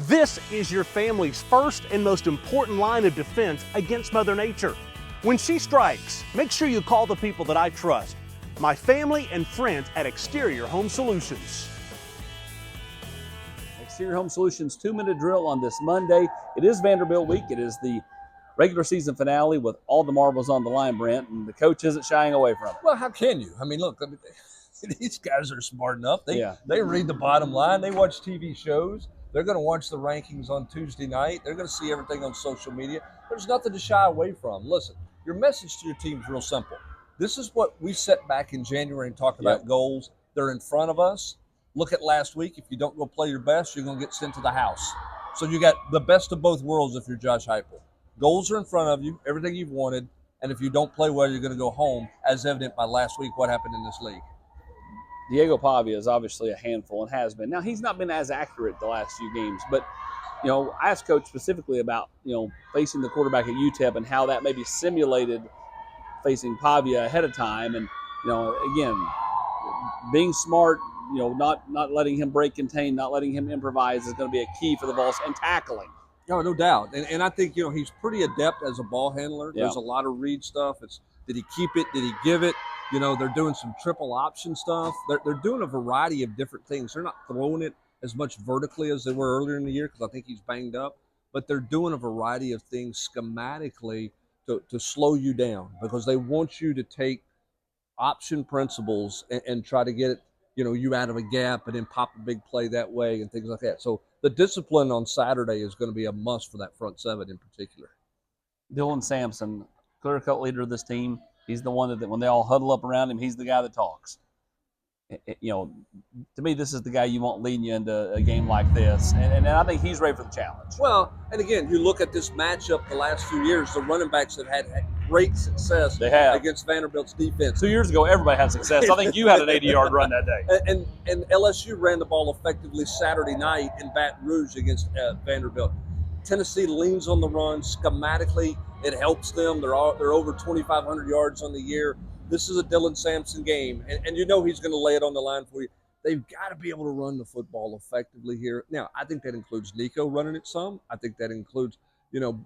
This is your family's first and most important line of defense against Mother Nature. When she strikes, make sure you call the people that I trust, my family and friends at Exterior Home Solutions. Exterior Home Solutions 2-minute drill on this Monday. It is Vanderbilt week. It is the regular season finale with all the marbles on the line, Brent, and the coach isn't shying away from it. Well, how can you? I mean, look, these guys are smart enough. They read the bottom line. They watch TV shows. They're going to watch the rankings on Tuesday night. They're going to see everything on social media. There's nothing to shy away from. Listen, your message to your team is real simple. This is what we set back in January and talked about goals. They're in front of us. Look at last week. If you don't go play your best, you're going to get sent to the house. So you got the best of both worlds if you're Josh Heupel. Goals are in front of you, everything you've wanted, and if you don't play well, you're going to go home, as evident by last week what happened in this league. Diego Pavia is obviously a handful and has been. Now, he's not been as accurate the last few games, but, I asked Coach specifically about, facing the quarterback at UTEP and how that maybe simulated facing Pavia ahead of time. And, again, being smart, not letting him break contain, not letting him improvise is going to be a key for the Vols, and tackling. No doubt. And I think, he's pretty adept as a ball handler. Yeah. There's a lot of read stuff. Did he keep it? Did he give it? They're doing some triple option stuff. They're doing a variety of different things. They're not throwing it as much vertically as they were earlier in the year because I think he's banged up. But they're doing a variety of things schematically to slow you down because they want you to take option principles and try to get it, you out of a gap and then pop a big play that way and things like that. So the discipline on Saturday is going to be a must for that front seven in particular. Dylan Sampson, clear-cut leader of this team. He's the one that when they all huddle up around him, he's the guy that talks. To me, this is the guy you want leading you into a game like this. And I think he's ready for the challenge. Well, and again, you look at this matchup the last few years, the running backs have had great success against Vanderbilt's defense. 2 years ago, everybody had success. I think you had an 80-yard run that day. And LSU ran the ball effectively Saturday night in Baton Rouge against Vanderbilt. Tennessee leans on the run schematically. It helps them. They're over 2,500 yards on the year. This is a Dylan Sampson game, and he's going to lay it on the line for you. They've got to be able to run the football effectively here. Now, I think that includes Nico running it some. I think that includes,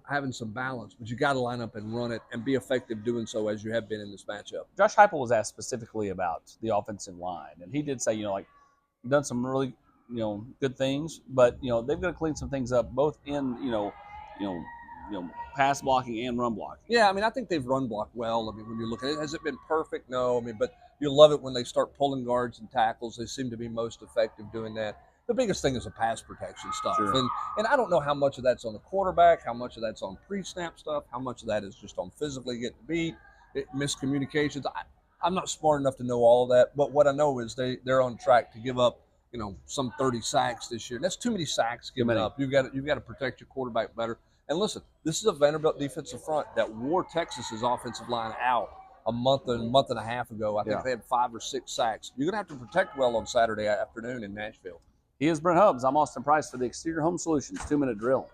having some balance. But you got to line up and run it and be effective doing so as you have been in this matchup. Josh Heupel was asked specifically about the offensive line, and he did say, done some really, good things, but they've got to clean some things up both in, pass blocking and run blocking. Yeah, I think they've run blocked well. When you look at it, has it been perfect? No. But you love it when they start pulling guards and tackles. They seem to be most effective doing that. The biggest thing is the pass protection stuff. Sure. And I don't know how much of that's on the quarterback, how much of that's on pre-snap stuff, how much of that is just on physically getting beat, miscommunications. I'm not smart enough to know all of that, but what I know is they're on track to give up, some 30 sacks this year. And that's too many sacks given up. You've got to protect your quarterback better. And listen, this is a Vanderbilt defensive front that wore Texas's offensive line out a month and a half ago. I think they had 5 or 6 sacks. You're going to have to protect well on Saturday afternoon in Nashville. He is Brent Hubbs. I'm Austin Price for the Exterior Home Solutions 2-minute drill.